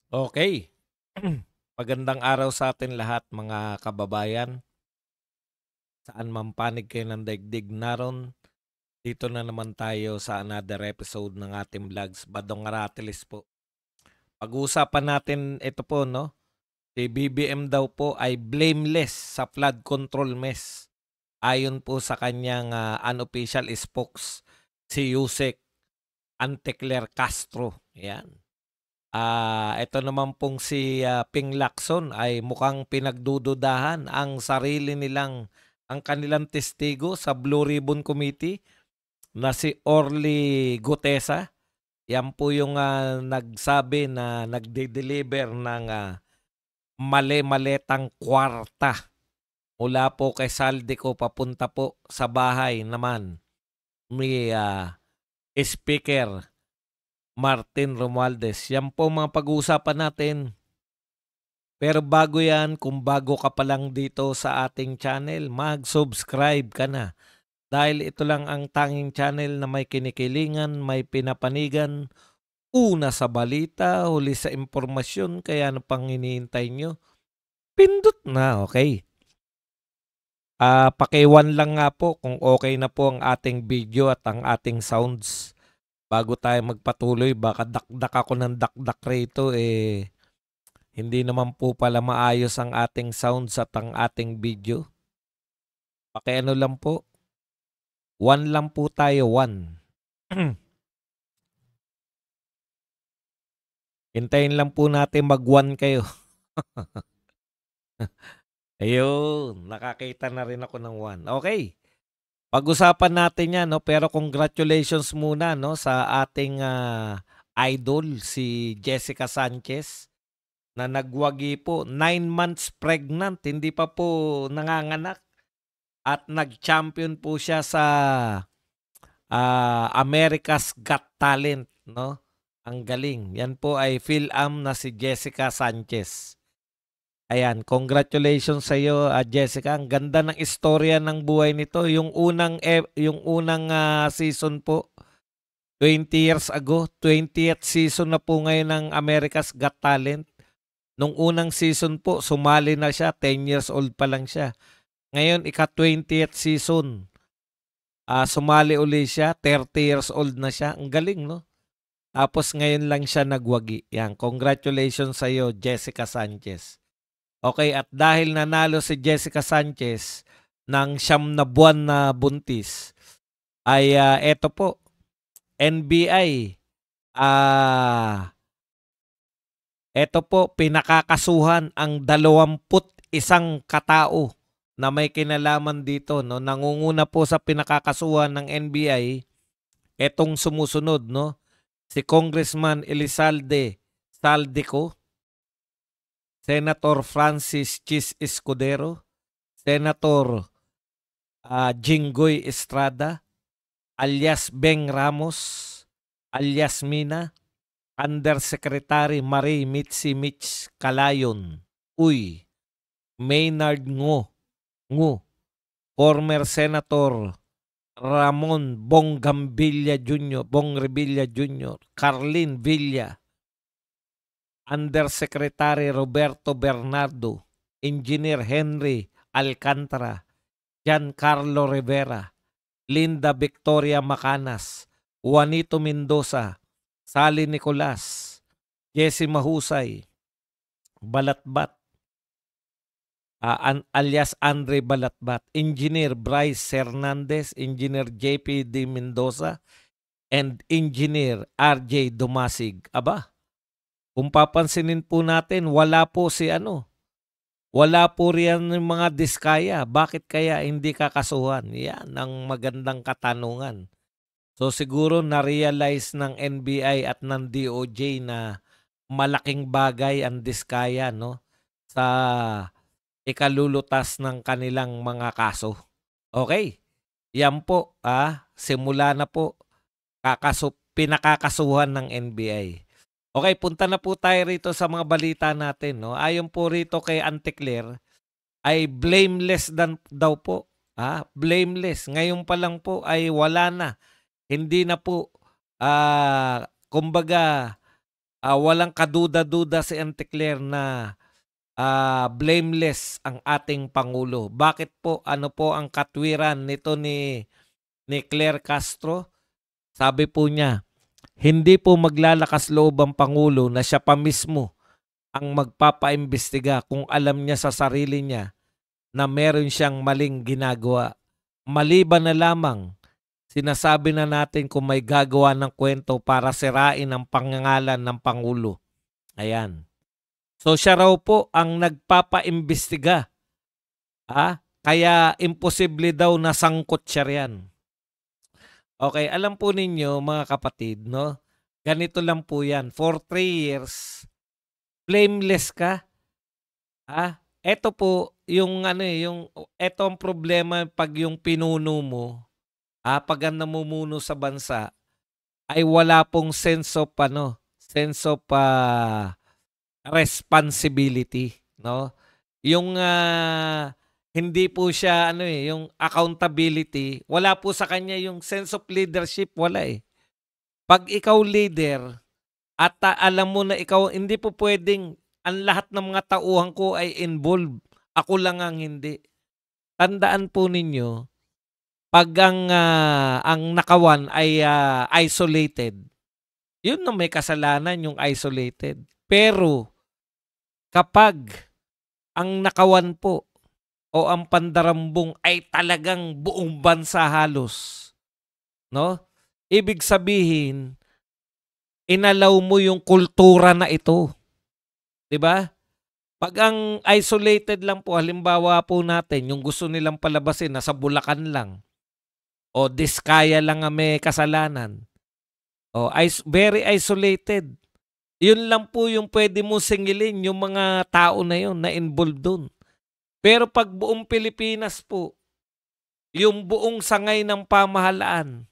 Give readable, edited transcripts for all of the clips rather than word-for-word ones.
Okay. Magandang araw sa atin lahat mga kababayan. Saan man panig kayo ng daigdig naron, dito na naman tayo sa another episode ng ating vlogs, Badong Aratilis po. Pag-uusapan natin ito po, no? Si BBM daw po ay blameless sa flood control mess. Ayon po sa kanyang unofficial spokes, si Yusek Antecler Castro. Yan. Ito naman pong si Ping Lacson ay mukhang pinagdududahan ang kanilang testigo sa Blue Ribbon Committee na si Orly Gutesa. Yan po yung nagsabi na nagde-deliver ng mali-maletang kwarta mula po kay Saldico papunta po sa bahay naman ni Speaker Martin Romualdez. Yan po mga pag-uusapan natin. Pero bago yan, kung bago ka pa lang dito sa ating channel, mag-subscribe ka na. Dahil ito lang ang tanging channel na may kinikilingan, may pinapanigan, una sa balita, huli sa impormasyon, kaya ano pang hinihintay nyo? Pindot na, okay? Paki-1 lang nga po kung okay na po ang ating video at ang ating sounds. Bago tayo magpatuloy, baka dakdak ako ng dakdak rito hindi naman po pala maayos ang ating sounds at ang ating video. Pakiano lang po. 1 lang po tayo, 1. Hintayin lang po natin mag-1 kayo. Ayun, nakakita na rin ako ng 1. Okay. Pag-usapan natin yan, no? Pero congratulations muna, no, sa ating idol, si Jessica Sanchez, na nagwagi po, 9 months pregnant, hindi pa po nanganganak. At nag-champion po siya sa America's Got Talent, no? Ang galing. Yan po ay PhilAm na si Jessica Sanchez. Ayan, congratulations sa iyo, Jessica. Ang ganda ng istorya ng buhay nito. Yung unang season po, 20 years ago, 20th season na po ngayon ng America's Got Talent. Nung unang season po, sumali na siya, 10 years old pa lang siya. Ngayon, ika-20th season. Sumali uli siya, 30 years old na siya. Ang galing, no? Tapos ngayon lang siya nagwagi. Yan, congratulations sa iyo, Jessica Sanchez. Okay, at dahil nanalo si Jessica Sanchez ng 9 na buntis, ay eto po, NBI, eto po, pinakakasuhan ang 21 katao na may kinalaman dito. No? Nangunguna po sa pinakakasuhan ng NBI, etong sumusunod, no? Si Congressman Elizalde Saldico, Senator Francis Chis Escudero, Senator Jinggoy Estrada, alias Beng Ramos, alias Mina, Undersecretary Marie Mitzi Mitch Calayon, Uy, Maynard Ngu, former Senator Ramon Bong Revilla Jr., Carlin Villa, Undersecretary Roberto Bernardo, Engineer Henry Alcantara, Giancarlo Rivera, Linda Victoria Macanas, Juanito Mendoza, Sally Nicolas, Jesse Mahusay, Balatbat, alias Andre Balatbat, Engineer Bryce Hernandez, Engineer JP D. Mendoza, and Engineer RJ Dumasig. Aba, kung papansinin po natin, wala po riyan ng mga diskaya. Bakit kaya hindi kakasuhan? Yan ang magandang katanungan. So siguro na-realize ng NBI at ng DOJ na malaking bagay ang diskaya, no, sa ikalulutas ng kanilang mga kaso. Okay, yan po, simula na po pinakakasuhan ng NBI. Okay, punta na po tayo rito sa mga balita natin. No? Ayon po rito kay Antecler, ay blameless daw po. Blameless. Ngayon pa lang po ay wala na. Hindi na po, kumbaga, walang kaduda-duda si Auntie Claire na blameless ang ating Pangulo. Bakit po? Ano po ang katwiran nito ni Claire Castro? Sabi po niya, hindi po maglalakas loob ang Pangulo na siya pa mismo ang magpapaimbestiga kung alam niya sa sarili niya na meron siyang maling ginagawa. Maliban na lamang, sinasabi na natin kung may gagawa ng kwento para sirain ang pangangalan ng Pangulo. Ayan. So siya raw po ang nagpapaimbestiga. Kaya imposible daw na sangkot siya riyan. Okay, alam po ninyo mga kapatid, no? Ganito lang po yan. For 3 years, blameless ka. Eto po, yung eto ang problema pag yung pinuno mo, pag ang namumuno sa bansa, ay wala pong sense of responsibility, no? Yung hindi po siya yung accountability, wala po sa kanya yung sense of leadership, wala eh. Pag ikaw leader at alam mo na ikaw, hindi po pwedeng ang lahat ng mga tauhan ko ay involved. Ako lang ang hindi. Tandaan po ninyo, pag ang nakawan ay isolated, yun na may kasalanan yung isolated. Pero kapag ang nakawan po o ang pandarambong ay talagang buong bansa halos, no? Ibig sabihin, inalaw mo yung kultura na ito. 'Di ba? Pag ang isolated lang po, halimbawa po natin, yung gusto nilang palabasin nasa Bulacan lang o Diskaya lang ang may kasalanan. O very isolated. Yun lang po yung pwede mo singilin yung mga tao na yun na involved doon. Pero pag buong Pilipinas po, yung buong sangay ng pamahalaan,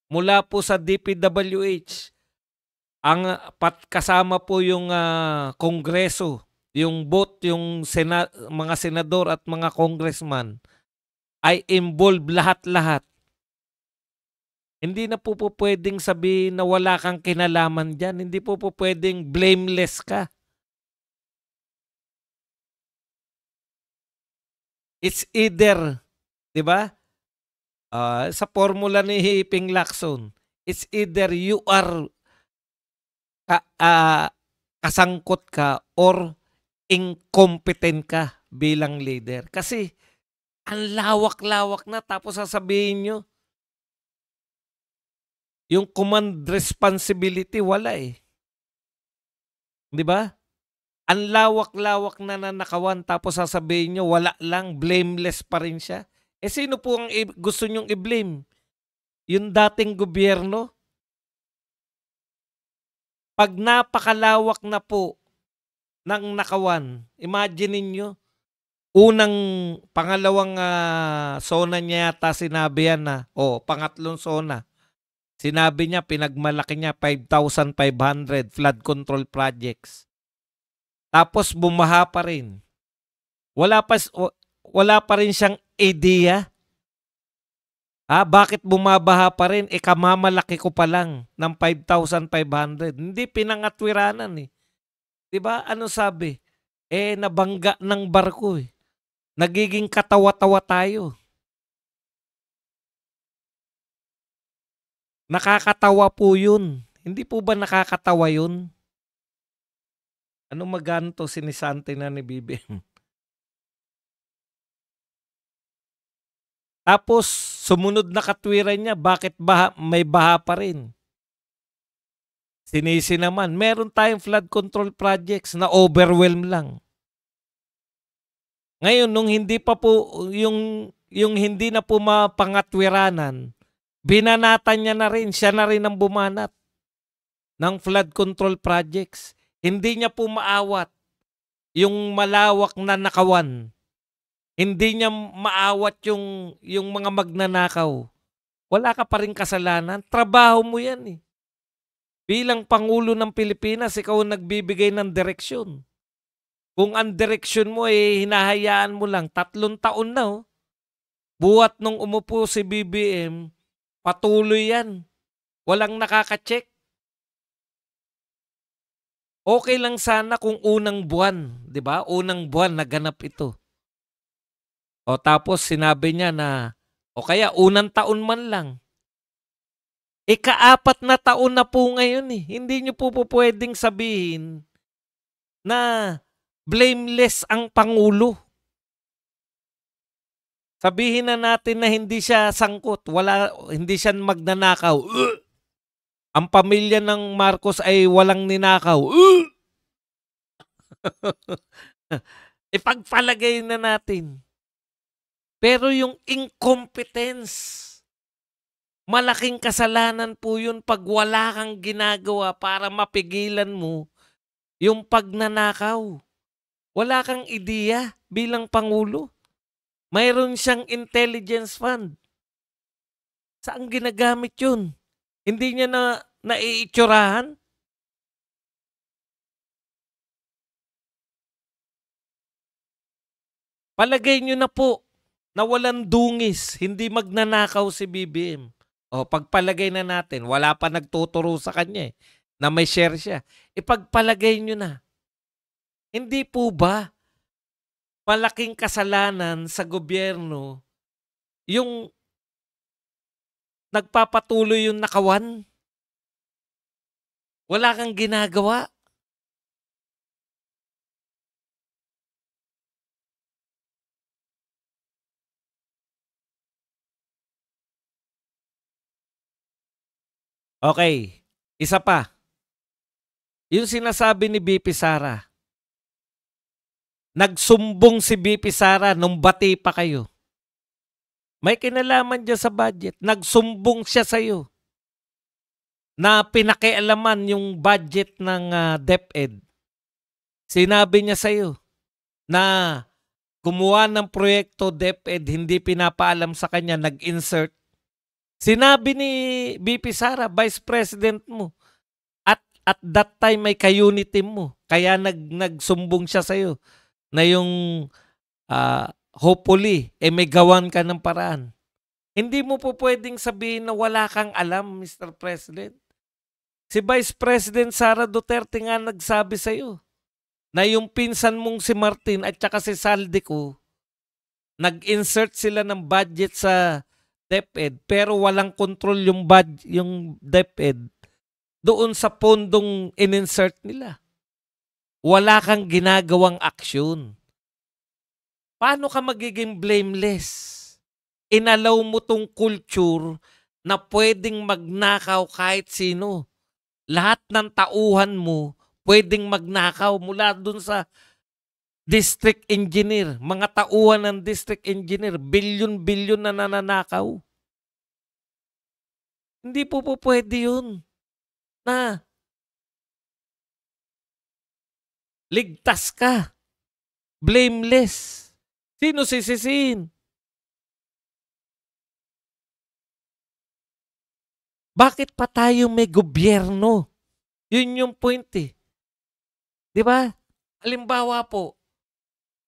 mula po sa DPWH, ang kasama po yung Kongreso, yung yung mga senador at mga congressman, ay involved lahat-lahat. Hindi na po pwedeng sabihin na wala kang kinalaman dyan. Hindi po pwedeng blameless ka. It's either, di ba? Sa formula ni Ping Lacson, it's either you are kasangkot ka or incompetent ka bilang leader. Kasi ang lawak-lawak na, tapos sasabihin nyo, yung command responsibility, wala eh. Di ba? Ang lawak-lawak na nakawan, tapos sasabihin nyo, wala lang, blameless pa rin siya. Sino po ang gusto nyong i-blame? Yung dating gobyerno? Pag napakalawak na po ng nakawan, imagine ninyo, pangalawang SONA niya yata sinabi yan pangatlong SONA. Sinabi niya, pinagmalaki niya 5,500 flood control projects. Tapos bumaha pa rin. Wala pa rin siyang idea. Bakit bumabaha pa rin? Kamamalaki ko pa lang ng 5,500. Hindi pinangatwiranan eh. Diba? Ano sabi? Nabangga ng barko eh. Nagiging katawa-tawa tayo. Nakakatawa po yun. Hindi po ba nakakatawa yun? Ano maganto sinisante na ni BBM? Tapos, sumunod na katwiran niya, bakit may baha pa rin? Sinisi naman, meron tayong flood control projects na overwhelm lang. Ngayon, nung hindi pa po, yung hindi na po mapangatwiranan, binanatan niya na rin, siya na rin ang bumanat ng flood control projects. Hindi niya po maawat yung malawak na nakawan. Hindi niya maawat yung mga magnanakaw. Wala ka pa rin kasalanan. Trabaho mo yan eh. Bilang Pangulo ng Pilipinas, ikaw ang nagbibigay ng direksyon. Kung ang direksyon mo hinahayaan mo lang, 3 taon na buhat nung umupo si BBM, patuloy yan. Walang nakaka-check. Okay lang sana kung unang buwan, 'di ba? Unang buwan naganap ito. O tapos sinabi niya na o kaya unang taon man lang. Ika-4 na taon na po ngayon, eh. Hindi niyo po pupuwedeng sabihin na blameless ang pangulo. Sabihin na natin na hindi siya sangkot, hindi siya magnanakaw. Ang pamilya ng Marcos ay walang ninakaw. Ipagpalagay na natin. Pero yung incompetence, malaking kasalanan po yun pag wala kang ginagawa para mapigilan mo yung pagnanakaw. Wala kang ideya bilang Pangulo. Mayroon siyang intelligence fund. Saan ginagamit yun? Hindi niya na naiitsurahan? Palagay niyo na po na walang dungis, hindi magnanakaw si BBM. O pagpalagay na natin, wala pa nagtuturo sa kanya na may share siya. Ipagpalagay niyo na. Hindi po ba malaking kasalanan sa gobyerno yung nagpapatuloy yung nakawan? Wala kang ginagawa? Okay, isa pa. Yung sinasabi ni BP Sara. Nagsumbong si BP Sara nung bati pa kayo. May kinalaman dyan sa budget. Nagsumbong siya sa'yo na pinakialaman yung budget ng DepEd. Sinabi niya sa'yo na gumawa ng proyekto DepEd, hindi pinapaalam sa kanya, nag-insert. Sinabi ni BP Sara, Vice President mo, at that time may ka-unity mo. Kaya nagsumbong siya sa'yo na yung hopefully, may gawan ka ng paraan. Hindi mo po pwedeng sabihin na wala kang alam, Mr. President. Si Vice President Sara Duterte nga nagsabi sa'yo na yung pinsan mong si Martin at saka si Saldico, nag-insert sila ng budget sa DepEd pero walang control yung DepEd doon sa pondong in-insert nila. Wala kang ginagawang aksyon. Paano ka magiging blameless? Inalaw mo tong culture na pwedeng magnakaw kahit sino. Lahat ng tauhan mo pwedeng magnakaw mula dun sa district engineer. Mga tauhan ng district engineer, bilyon-bilyon na nananakaw. Hindi po pwede yun na ligtas ka. Blameless. Sino sisisihin? Bakit pa tayo may gobyerno? Yun yung point eh. Di ba? Halimbawa po,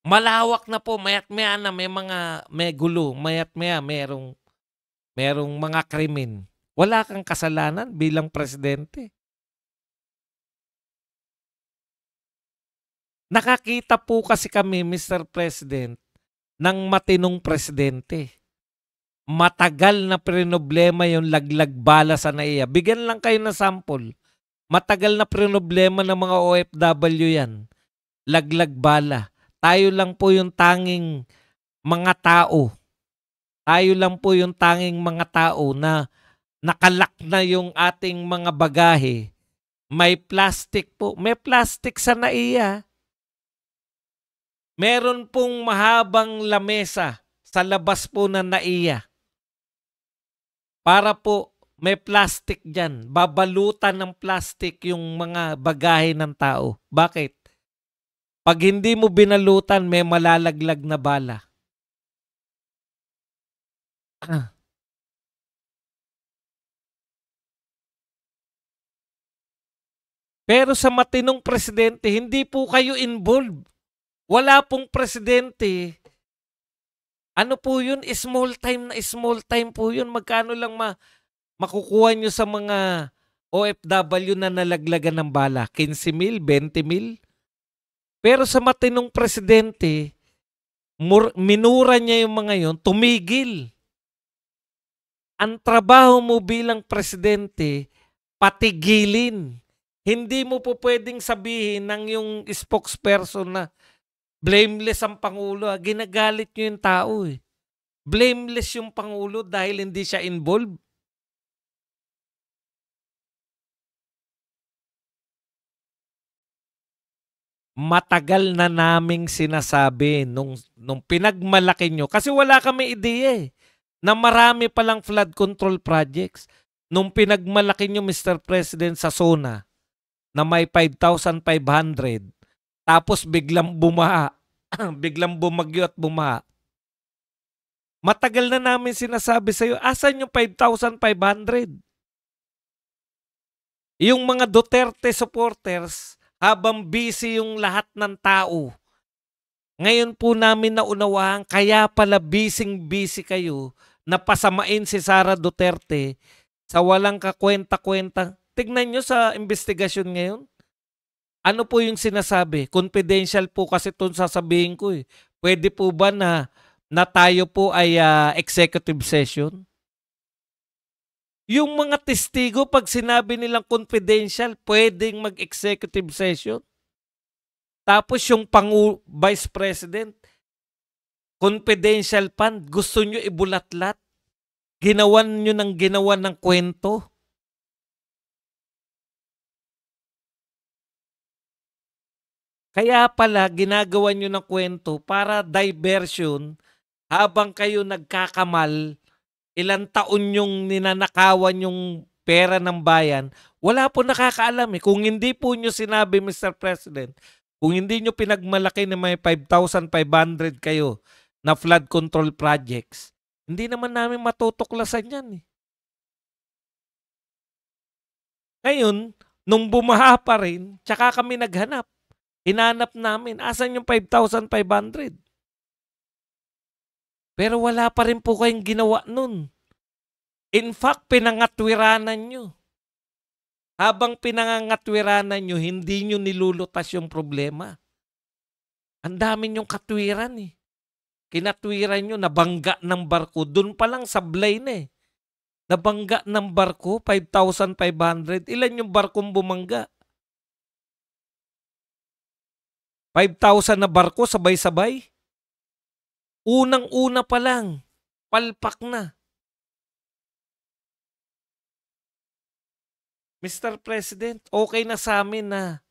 malawak na po, mayat-maya na may gulo, mayat-maya merong mga krimen. Wala kang kasalanan bilang presidente. Nakakita po kasi kami, Mr. President, ng matinong presidente. Matagal na problema yung laglag bala sa NAIA. Bigyan lang kayo ng sample. Matagal na problema ng mga OFW yan. Laglag bala. Tayo lang po yung tanging mga tao. Tayo lang po yung tanging mga tao na nakalak na yung ating mga bagahe. May plastic po. May plastic sa NAIA. Meron pong mahabang lamesa sa labas po ng NAIA. Para po may plastic dyan. Babalutan ng plastic yung mga bagahe ng tao. Bakit? Pag hindi mo binalutan, may malalaglag na bala. Pero sa matinong presidente, hindi po kayo involved. Wala pong presidente. Ano po yun? Small time po yun. Magkano lang makukuha nyo sa mga OFW na nalaglagan ng bala, 15,000, 20,000. Pero sa matinong presidente, minura niya yung mga yon, tumigil. Ang trabaho mo bilang presidente, patigilin. Hindi mo po pwedeng sabihin ng yung spokesperson na blameless ang Pangulo. Ginagalit nyo yung tao eh. Blameless yung Pangulo dahil hindi siya involved. Matagal na naming sinasabi nung pinagmalaki nyo, kasi wala kami ideya eh, na marami palang flood control projects. Nung pinagmalaki nyo, Mr. President, sa SONA, na may 5,500, tapos biglang bumaha, biglang bumagyo at bumaha. Matagal na namin sinasabi sa'yo, asan yung 5,500? Yung mga Duterte supporters, habang busy yung lahat ng tao, ngayon po namin naunawaan, kaya pala busy kayo na pasamain si Sara Duterte sa walang kakwenta-kwenta. Tignan nyo sa investigasyon ngayon. Ano po yung sinasabi? Confidential po kasi itong sasabihin ko eh. Pwede po ba na tayo po ay executive session? Yung mga testigo, pag sinabi nilang confidential, pwedeng mag-executive session. Tapos yung Vice President, confidential fund, gusto nyo ibulatlat. Ginawan nyo ng kwento. Kaya pala, ginagawa nyo ng kwento para diversion habang kayo nagkakamal. Ilang taon yung ninanakawan yung pera ng bayan, wala po nakakaalam eh. Kung hindi po nyo sinabi, Mr. President, kung hindi nyo pinagmalaki na may 5,500 kayo na flood control projects, hindi naman namin matutuklasan yan eh. Ngayon, nung bumaha pa rin, tsaka kami naghanap. Hinanap namin, asan yung 5,500? Pero wala pa rin po kayong ginawa nun. In fact, pinangatwiranan nyo. Habang pinangangatwiranan nyo, hindi nyo nilulutas yung problema. Ang dami nyong katwiran eh. Kinatwiran nyo, nabangga ng barko. Doon pa lang sablay na eh. Nabangga ng barko, 5,500. Ilan yung barkong bumangga? 5,000 na barko, sabay-sabay? Unang-una pa lang, palpak na. Mr. President, okay na sa amin na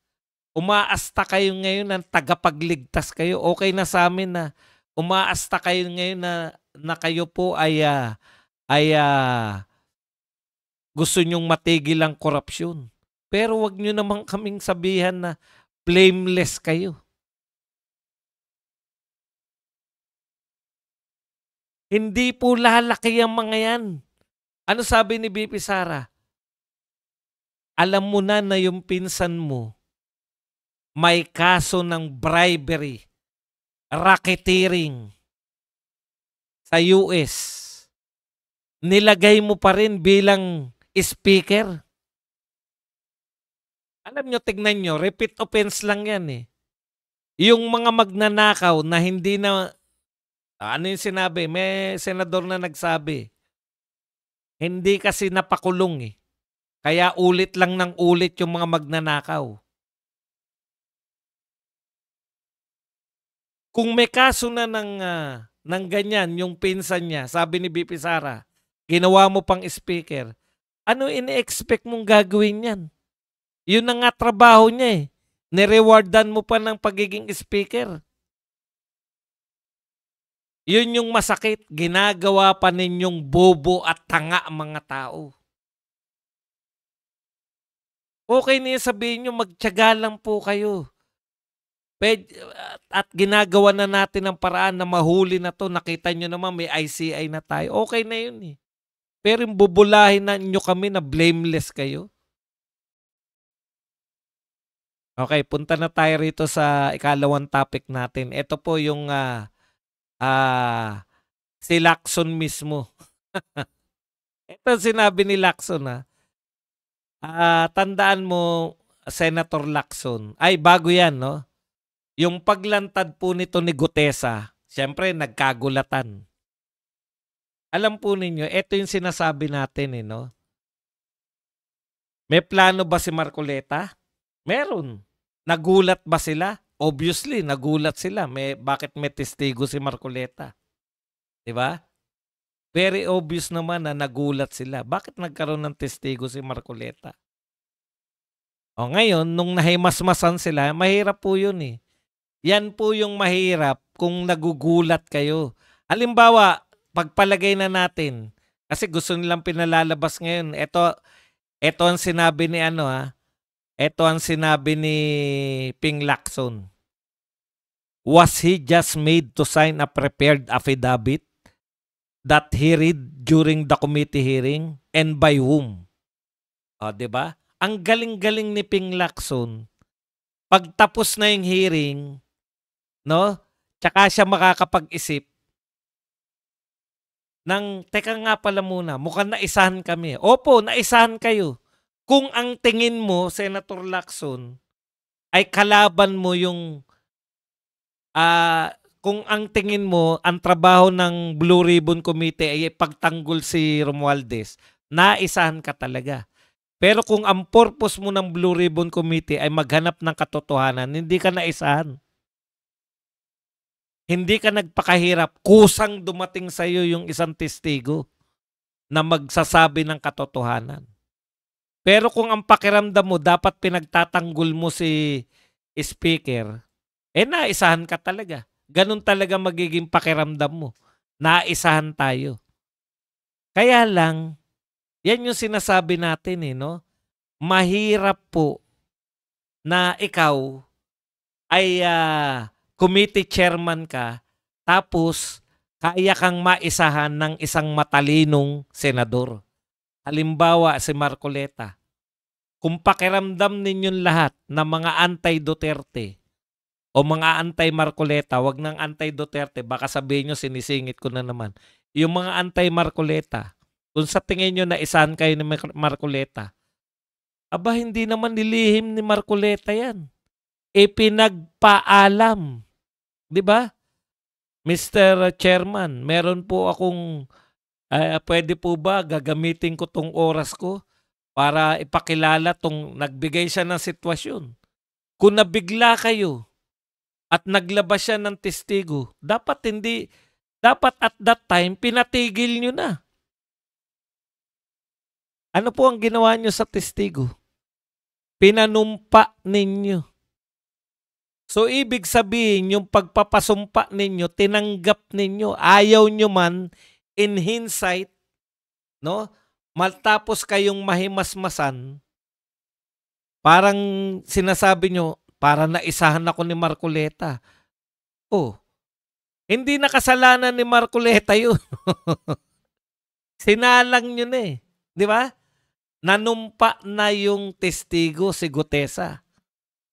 umaasta kayo ngayon ng tagapagligtas kayo. Okay na sa amin na umaasta kayo ngayon na kayo po ay gusto nyong matigil ang korupsyon. Pero wag nyo naman kaming sabihan na blameless kayo. Hindi po lalaki ang mga yan. Ano sabi ni BP Sara? Alam mo na yung pinsan mo may kaso ng bribery, racketeering sa US. Nilagay mo pa rin bilang speaker. Alam nyo, tignan nyo, repeat offense lang yan eh. Yung mga magnanakaw na hindi na, ano yung sinabi? May senador na nagsabi, hindi kasi napakulong eh. Kaya ulit lang ng ulit yung mga magnanakaw. Kung may kaso na ng ganyan, yung pinsan niya, sabi ni BP Sara, ginawa mo pang speaker, ano ini-expect mong gagawin yan? Yun na nga trabaho niya eh. Nirewardan mo pa ng pagiging speaker. Yun yung masakit. Ginagawa pa ninyong bobo at tanga mga tao. Okay na yung sabihin nyo, magtiyaga lang po kayo. At ginagawa na natin ang paraan na mahuli na to. Nakita nyo naman may ICI na tayo. Okay na yun eh. Pero yung bubulahin na nyo kami na blameless kayo. Okay, punta na tayo rito sa ikalawang topic natin. Ito po yung si Lacson mismo. Ito sinabi ni Lacson Tandaan mo, Senator Lacson, ay bago yan, no? Yung paglantad po nito ni Gutesa, siyempre nagkagulatan. Alam po ninyo, ito yung sinasabi natin, no? May plano ba si Marcoleta? Meron. Nagulat ba sila? Obviously, nagulat sila. Bakit may testigo si Marcoleta? 'Di ba? Very obvious naman na nagulat sila. Bakit nagkaroon ng testigo si Marcoleta? O ngayon, nung nahimasmasan sila, mahirap po yun eh. Yan po yung mahirap kung nagugulat kayo. Halimbawa, pagpalagay na natin, kasi gusto nilang pinalalabas ngayon, ito ang sinabi ni ito ang sinabi ni Ping Lacson. Was he just made to sign a prepared affidavit that he read during the committee hearing and by whom? O, diba? Ang galing-galing ni Ping Lacson. Pagtapos na yung hearing, no? Tsaka siya makakapag-isip ng, teka nga pala muna, mukhang naisahan kami. Opo, naisahan kayo. Kung ang tingin mo, Senator Lacson, ay kalaban mo yung kung ang tingin mo, ang trabaho ng Blue Ribbon Committee ay pagtanggol si Romualdez, naisahan ka talaga. Pero kung ang purpose mo ng Blue Ribbon Committee ay maghanap ng katotohanan, hindi ka naisahan. Hindi ka nagpakahirap. Kusang dumating sa iyo yung isang testigo na magsasabi ng katotohanan. Pero kung ang pakiramdam mo, dapat pinagtatanggol mo si speaker, naisahan ka talaga. Ganun talaga magiging pakiramdam mo. Naisahan tayo. Kaya lang, yan yung sinasabi natin no? Mahirap po na ikaw ay committee chairman ka, tapos kaya kang maisahan ng isang matalinong senador. Halimbawa si Marcoleta. Kung pakiramdam ninyong lahat na mga anti-Duterte o mga anti-Marcoleta, wag ng anti-Duterte, baka sabihin nyo sinisingit ko na naman. Yung mga anti-Marcoleta, kung sa tingin nyo na isahan kayo ni Marcoleta, aba hindi naman nilihim ni Marcoleta yan. Pinagpaalam. Di ba? Mr. Chairman, meron po akong, pwede po ba gagamitin ko tong oras ko para ipakilala tong nagbigay siya ng sitwasyon. Kung nabigla kayo at naglabas siya ng testigo, dapat at that time, pinatigil nyo na. Ano po ang ginawa nyo sa testigo? Pinanumpa ninyo. So, ibig sabihin, yung pagpapasumpa ninyo, tinanggap ninyo, ayaw nyo man, in hindsight, no? Matapos kayong mahimasmasan, parang sinasabi nyo, para naisahan ako ni Marcoleta. Oh, hindi nakasalanan ni Marcoleta yun. Sinalang nyo na Di ba? Nanumpa na yung testigo si Gutesa.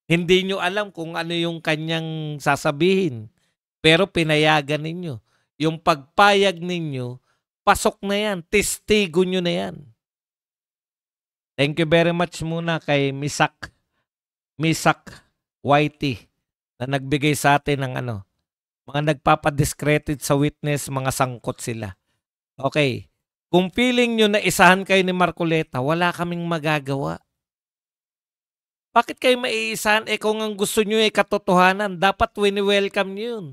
Hindi nyo alam kung ano yung kanyang sasabihin. Pero pinayagan ninyo. Yung pagpayag ninyo, pasok na yan. Testigo nyo na yan. Thank you very much muna kay Misak Whitey na nagbigay sa atin ng mga nagpapadiscredit sa witness, mga sangkot sila. Okay. Kung feeling nyo na isahan kayo ni Marcoleta, wala kaming magagawa. Bakit kayo maiisahan? Kung ang gusto nyo ay katotohanan, dapat wini-welcome nyo yun.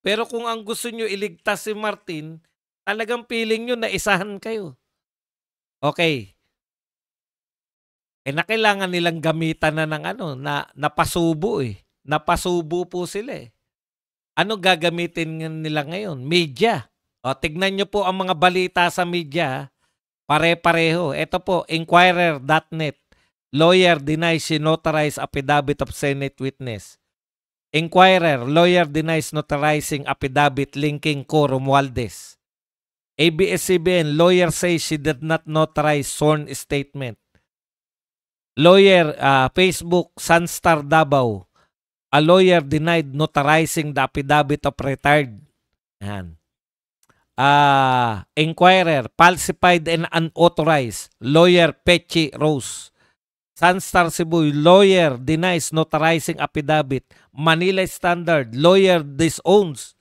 Pero kung ang gusto nyo iligtas si Martin, talagang feeling nyo na isahan kayo. Okay. Na kailangan nilang gamitan na ng na napasubo Napasubo po sila Ano gagamitin nila ngayon? Media. O, tignan nyo po ang mga balita sa media. Pare-pareho. Ito po, Inquirer.net. Lawyer denies she notarized affidavit of Senate witness. Inquirer, lawyer denies notarizing affidavit linking Co Romualdez. ABS-CBN, lawyer says she did not notarize sworn statement. Lawyer, Facebook, Sunstar Davao. A lawyer denied notarizing the affidavit of retired. Yan. Inquirer, falsified and unauthorized. Lawyer Pechi Rose. Sunstar Cebu, lawyer denies notarizing affidavit. Manila Standard, lawyer disowns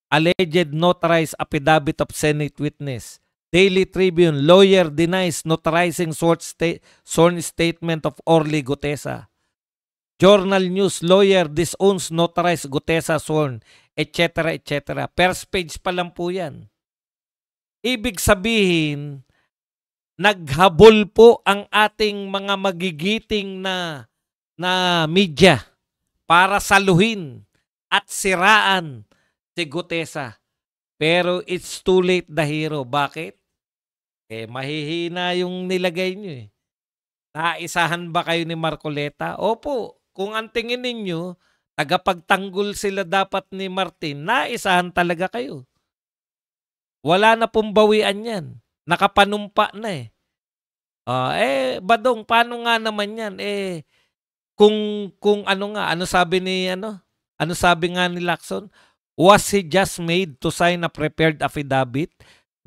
alleged notarized affidavit of Senate witness. Daily Tribune, lawyer denies notarizing sworn statement of Orly Gutesa. Journal News, lawyer disowns notarized Gutesa sworn, etc. etc. First page pa lang po yan. Ibig sabihin, naghabol po ang ating mga magigiting na media para saluhin at siraan si Gutesa. Pero it's too late, the hero. Bakit? Mahihina yung nilagay nyo eh. Naisahan ba kayo ni Marcoleta? Opo. Kung ang tingin ninyo, tagapagtanggol sila dapat ni Martin, naisahan talaga kayo. Wala na pong bawian yan. Nakapanumpa na eh. Badong, paano nga naman yan? Kung ano nga, ano sabi nga ni Lacson? Was he just made to sign a prepared affidavit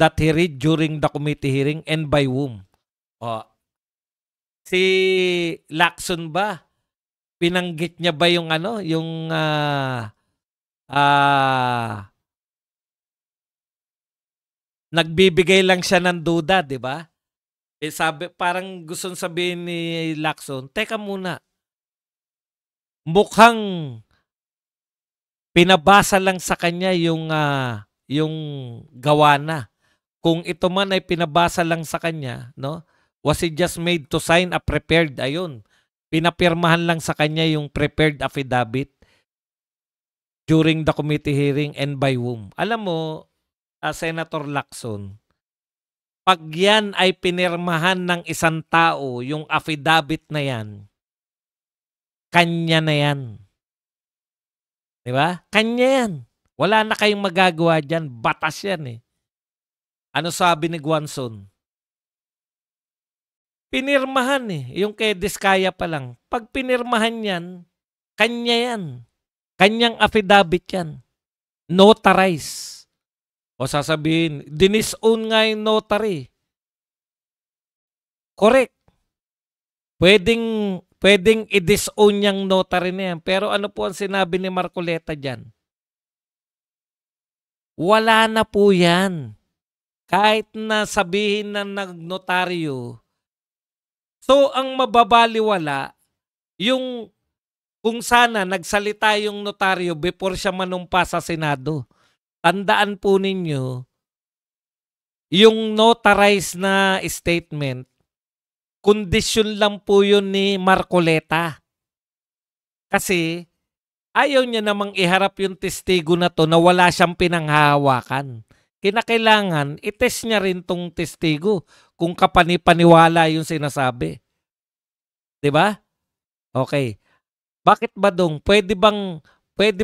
that he read during the committee hearing and by whom? Si Lacson ba? Pinanggit niya ba yung nagbibigay lang siya ng duda, di ba? Sabi, parang gustong sabihin ni Lacson, teka muna, mukhang pinabasa lang sa kanya yung gawa na. Kung ito man ay pinabasa lang sa kanya, no? Was he just made to sign a prepared, ayun, pinapirmahan lang sa kanya yung prepared affidavit during the committee hearing and by whom? Alam mo, Senator Lacson, pag yan ay pinirmahan ng isang tao, yung affidavit na yan, kanya na yan. Di ba? Kanya yan. Wala na kayong magagawa dyan. Batas yan eh. Ano sabi ni Guanzon? Pinirmahan eh. Yung kay Diskaya pa lang. Pag pinirmahan yan, kanya yan. Kanyang affidavit yan. Notarize. O sasabihin, dinisown nga yung notary. Correct. Pwedeng i-disown niyang notary na yan. Pero ano po ang sinabi ni Marcoleta dyan? Wala na po yan. Kahit na sabihin na nagnotaryo. So, ang mababaliwala, yung kung sana nagsalita yung notaryo before siya manumpa sa Senado. Tandaan po ninyo, yung notarized na statement, kondisyon lang po yun ni Marcoleta. Kasi ayaw niya namang iharap yung testigo na to na wala siyang pinanghahawakan. Kinakailangan, itest niya rin tong testigo kung kapanipaniwala yung sinasabi. Diba? Okay. Bakit ba dong? Pwede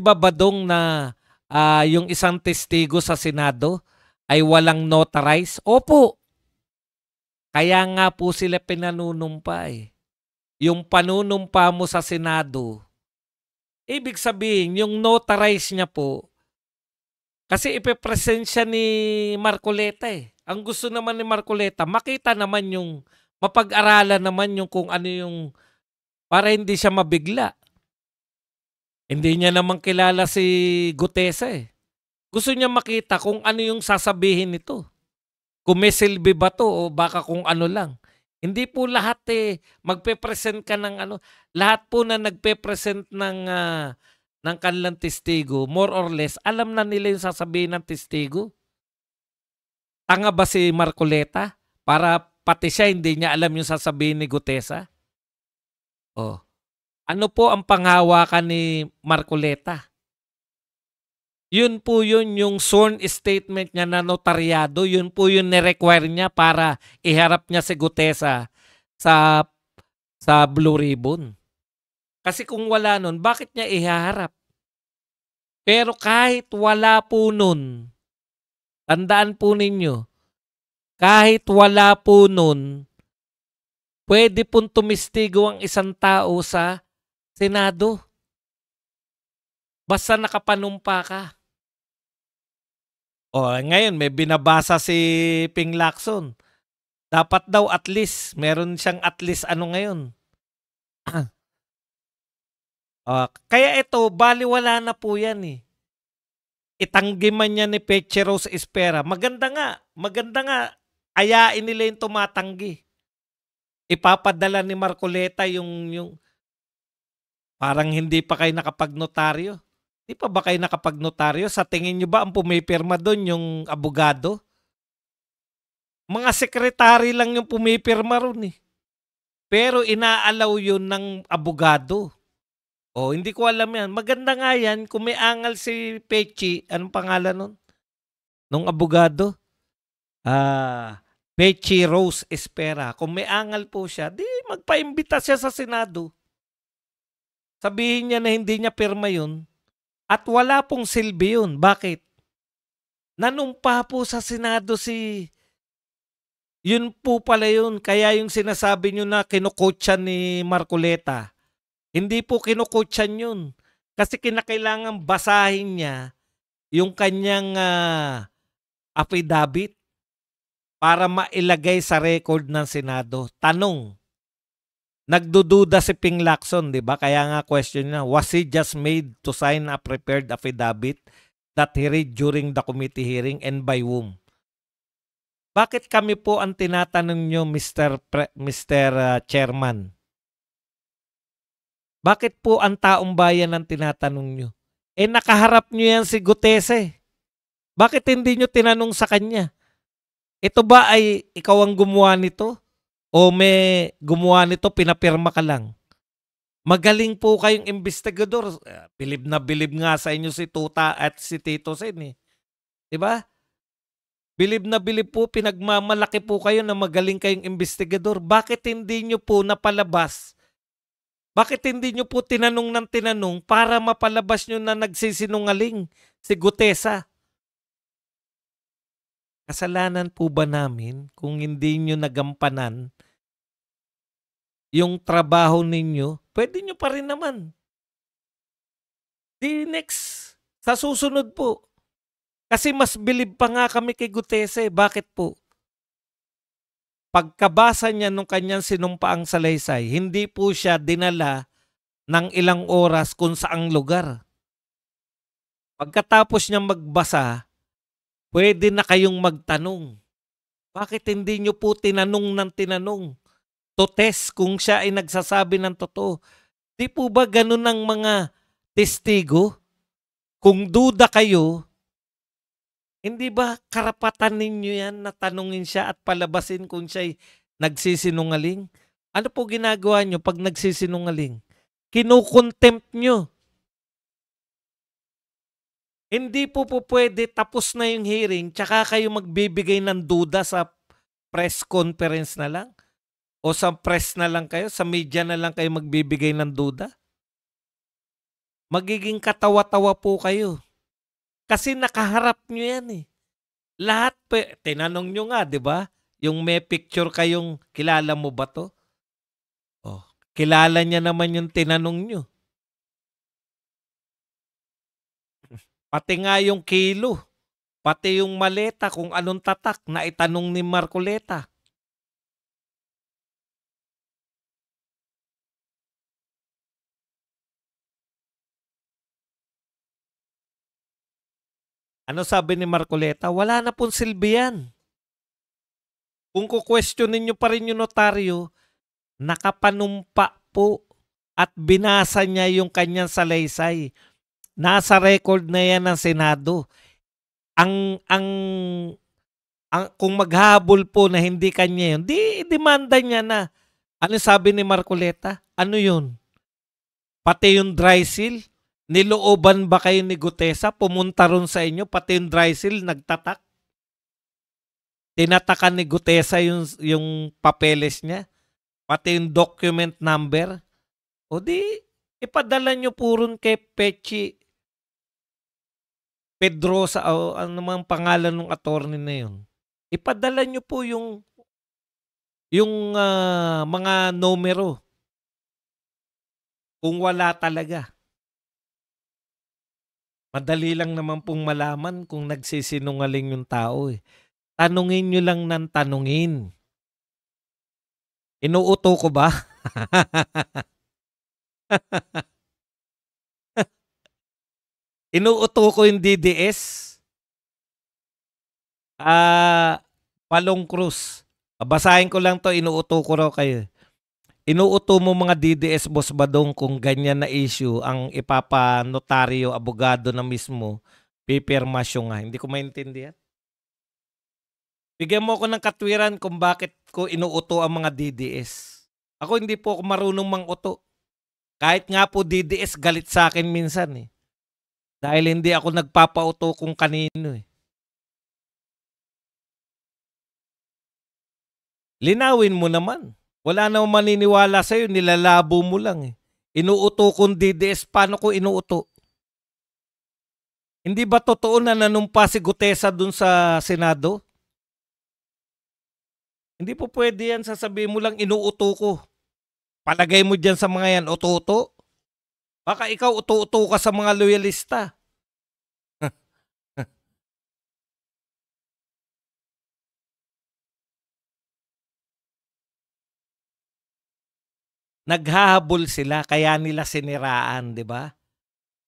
ba badong na yung isang testigo sa Senado ay walang notarize? Opo. Kaya nga po sila pinanunumpa eh. Yung panunumpa mo sa Senado, ibig sabihin, yung notarize niya po, kasi ipepresent siya ni Marcoleta eh. Ang gusto naman ni Marcoleta, makita naman yung, mapag-aralan naman yung kung ano yung, para hindi siya mabigla. Hindi niya naman kilala si Gutesa eh. Gusto niya makita kung ano yung sasabihin nito. Kung may silbi ba to o baka kung ano lang. Hindi po lahat magpe-present ka ng ano. Lahat po na nagpe-present ng kanilang testigo, more or less, alam na nila yung sasabihin ng testigo. Tanga ba si Marcoleta? Para pati siya hindi niya alam yung sasabihin ni Gutesa? Oh. Ano po ang panghawakan ni Marcoleta? Yun po yun yung sworn statement niya na notaryado. Yun po yung ni-require niya para iharap niya si Gutesa sa Blue Ribbon. Kasi kung wala nun, bakit niya ihaharap? Pero kahit wala po nun, tandaan po ninyo, kahit wala po nun, pwede pong tumistigo ang isang tao sa Senado. Basta nakapanumpa ka. Ngayon may binabasa si Ping Lacson. Dapat daw at least, meron siyang at least ano ngayon. Kaya ito, balewala na po yan eh. Itanggi man niya ni Peche Rose Espera. Maganda nga, ayain nila yung tumatanggi. Ipapadala ni Marcoleta yung parang hindi pa kayo nakapagnotaryo. Di pa ba kayo nakapagnotaryo? Sa tingin nyo ba ang pumipirma doon yung abogado? Mga sekretary lang yung pumipirma ron eh. Pero inaalaw yun ng abogado. Hindi ko alam yan. Maganda nga yan kung may angal si Pechi. Anong pangalan nun? Nung abogado? Pechi Rose Espera. Kung may angal po siya, di magpaimbita siya sa Senado. Sabihin niya na hindi niya pirma yun. At wala pong silbi yun. Bakit? Nanumpa po sa Senado yun po pala yun. Kaya yung sinasabi nyo na kinukutsan ni Marcoleta, hindi po kinukutsan yun. Kasi kinakailangan basahin niya yung kanyang affidavit para mailagay sa record ng Senado. Tanong, nagdududa si Ping Lacson, di ba? Kaya nga question niya, was he just made to sign a prepared affidavit that he read during the committee hearing and by whom? Bakit kami po ang tinatanong nyo, Mr. Chairman? Bakit po ang taong bayan ang tinatanong nyo? Nakaharap nyo yan si Gutese. Bakit hindi nyo tinanong sa kanya? Ito ba ay ikaw ang gumawa nito? O may gumawa nito, pinapirma ka lang? Magaling po kayong investigador. Bilib na bilib nga sa inyo si Tuta at si Tito Sen eh. Diba? Bilib na bilib po, pinagmamalaki po kayo na magaling kayong investigador. Bakit hindi nyo po napalabas? Bakit hindi nyo po tinanong ng tinanong para mapalabas nyo na nagsisinungaling si Gutesa? Kasalanan po ba namin kung hindi nyo nagampanan yung trabaho ninyo? Pwede nyo pa rin naman. Di next, sa susunod po. Kasi mas bilib pa nga kami kay Gutese. Bakit po? Pagkabasa niya nung kanyang sinumpaang salaysay, hindi po siya dinala ng ilang oras kung saang lugar. Pagkatapos niya magbasa, pwede na kayong magtanong. Bakit hindi niyo po tinanong ng tinanong? To test kung siya ay nagsasabi ng totoo. Di po ba ganun ang mga testigo? Kung duda kayo, hindi ba karapatan ninyo yan na tanungin siya at palabasin kung siya'y nagsisinungaling? Ano po ginagawa nyo pag nagsisinungaling? Kinukontempt nyo. Hindi po pwede tapos na yung hearing tsaka kayo magbibigay ng duda sa press conference na lang? O sa press na lang kayo? Sa media na lang kayo magbibigay ng duda? Magiging katawa-tawa po kayo. Kasi nakaharap nyo yan eh. Lahat, tinanong nyo nga, di ba? Yung may picture kayong, kilala mo ba to? Kilala niya naman yung tinanong nyo. Pati nga yung kilo, pati yung maleta kung anong tatak na itanong ni Marcoleta. Ano sabi ni Marcoleta? Wala na pong silbi yan. Kung kukwestiyonin nyo pa rin yung notaryo, nakapanumpa po at binasa niya yung kanyang salaysay. Nasa record na yan ng Senado. Kung maghabol po na hindi kanya yun, di demanda niya na. Ano sabi ni Marcoleta? Ano yun? Pati yung dry seal? Nilooban ba kayo ni Gutesa? Pumunta ron sa inyo, pati yung dry seal nagtatak? Tinatakan ni Gutesa yung papeles niya? Pati yung document number? O di, ipadala nyo po ron kay Pechi Pedrosa o ano mang pangalan ng attorney na yun. Ipadala nyo po yung mga numero. Kung wala talaga. Madali lang naman pong malaman kung nagsisinungaling yung tao eh. Tanungin nyo lang ng tanungin. Inuuto ko ba? Inuuto ko yung DDS. Balong Cruz. Babasahin ko lang 'to, inuuto ko raw kayo. Inuuto mo mga DDS, Boss Badong, kung ganyan na issue ang ipapanotaryo, abogado na mismo, pipirmasyon nga. Hindi ko maintindihan. Bigyan mo ako ng katwiran kung bakit ko inuuto ang mga DDS. Ako hindi po ako marunong manguto. Kahit nga po DDS, galit sa akin minsan eh. Dahil hindi ako nagpapauto kung kanino eh. Linawin mo naman. Wala namang maniniwala sa'yo, nilalabo mo lang eh. Inuuto kong DDS, paano ko inuuto? Hindi ba totoo na nanumpa si Gutesa dun sa Senado? Hindi po pwede yan, sasabihin mo lang inuuto ko. Palagay mo dyan sa mga yan, uto-uto. Baka ikaw uto-uto ka sa mga loyalista. Naghahabol sila, kaya nila siniraan, di ba?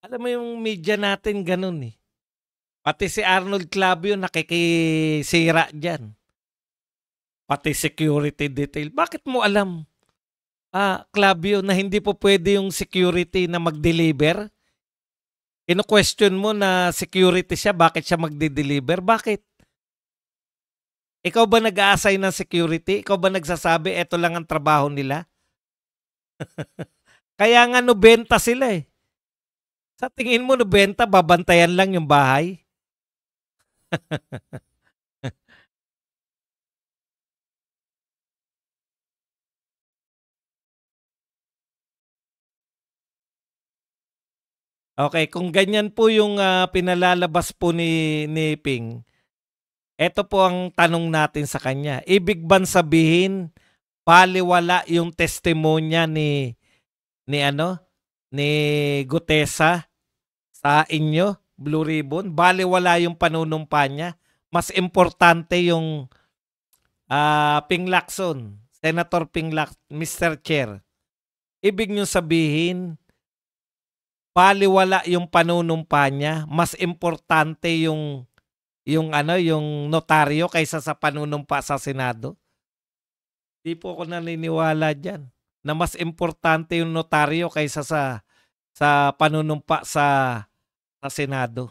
Alam mo yung media natin ganun eh. Pati si Arnold Clavio nakikisira dyan. Pati security detail. Bakit mo alam, Clavio, na hindi po pwede yung security na mag-deliver? Ino-question mo na security siya, bakit siya magde-deliver? Bakit? Ikaw ba nag-a-assign ng security? Ikaw ba nagsasabi, eto lang ang trabaho nila? Kaya nga 90 sila eh. Sa tingin mo 90, babantayan lang yung bahay? Okay, kung ganyan po yung pinalalabas po ni Ping, eto po ang tanong natin sa kanya. Ibig bang sabihin, baliwala yung testimonya ni ano, ni Gutesa sa inyo, Blue Ribbon? Baliwala yung panunumpa niya? Mas importante yung Ping Lacson, Senator Ping Lacson, Mr. Chair. Ibig nyo sabihin, baliwala yung panunumpa niya, mas importante yung notaryo kaysa sa panunumpa sa Senado? Di po ako naniniwala diyan na mas importante yung notaryo kaysa sa panunumpa sa Senado.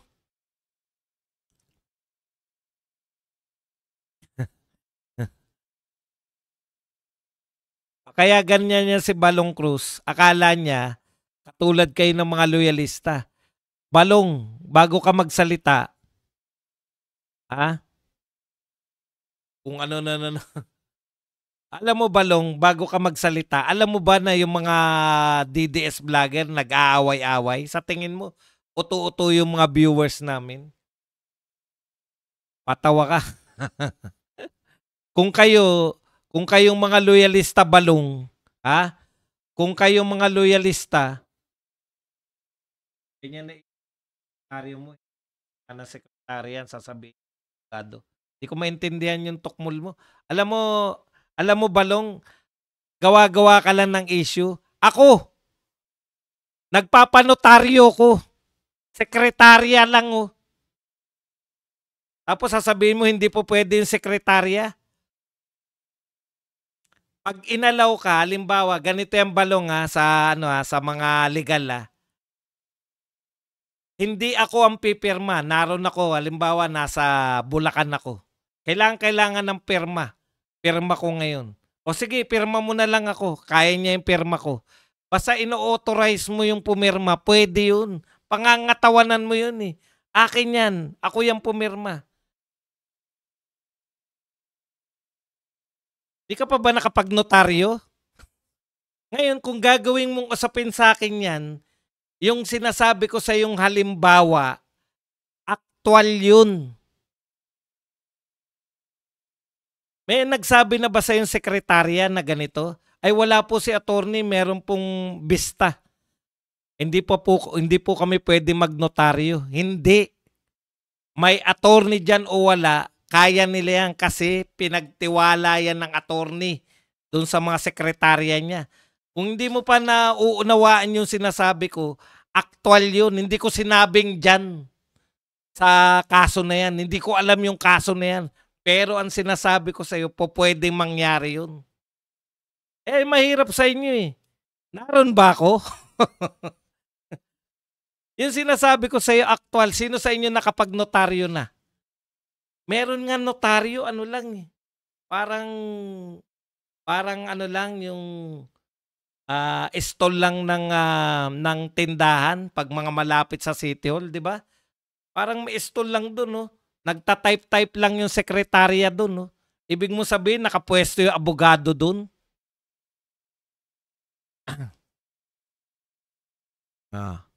Kaya ganyan niya si Balong Cruz. Akala niya katulad kayo ng mga loyalista. Balong, bago ka magsalita, kung ano na. Alam mo Balong, bago ka magsalita, alam mo ba na yung mga DDS vlogger nag-aaway-away? Sa tingin mo, uto-uto yung mga viewers namin? Patawa ka. Kung kayong mga loyalista Balong, kung kayong mga loyalista, ganyan na sekretaryo mo, na sekretaryan sasabihin abogado. Hindi ko maintindihan yung tukmol mo. Alam mo Balong, gawa-gawa ka lang ng issue. Ako, nagpapanotaryo ko. Sekretarya lang oh. Tapos sasabihin mo hindi po pwede yung sekretarya. Pag inalaw ka, halimbawa, ganito yung Balong sa mga legal hindi ako ang pipirma. Naroon ako, halimbawa, nasa Bulacan ako. Kailangan ng pirma. Pirma ko ngayon. O sige, pirma mo na lang ako. Kaya niya yung pirma ko. Basta ino-authorize mo yung pumirma, pwede yun. Pangangatawanan mo yun eh. Akin yan. Ako yung pumirma. Di ka pa ba nakapagnotaryo? Ngayon, kung gagawin mong usapin sa akin yan, yung sinasabi ko sa yung halimbawa, aktual yun. May nagsabi na ba sa yung sekretarya na ganito? Ay wala po si attorney, meron pong bista. Hindi po kami pwede magnotaryo. Hindi. May attorney dyan o wala, kaya nila yan kasi pinagtiwala yan ng attorney doon sa mga sekretarya niya. Kung hindi mo pa nauunawaan yung sinasabi ko, aktuwal yun. Hindi ko sinabing diyan sa kaso na yan. Hindi ko alam yung kaso na yan. Pero ang sinasabi ko sa'yo, pwedeng mangyari yun. Eh, mahirap sa inyo eh. Naroon ba ako? Yung sinasabi ko sa'yo, aktual. Sino sa inyo nakapag-notaryo na? Meron nga notaryo, ano lang eh. Parang ano lang yung stall lang ng tindahan pag mga malapit sa City Hall, di ba? Parang may stall lang doon, no? Nagta-type-type lang yung sekretarya doon, no? Ibig mo sabihin, nakapwesto yung abogado doon? Ah.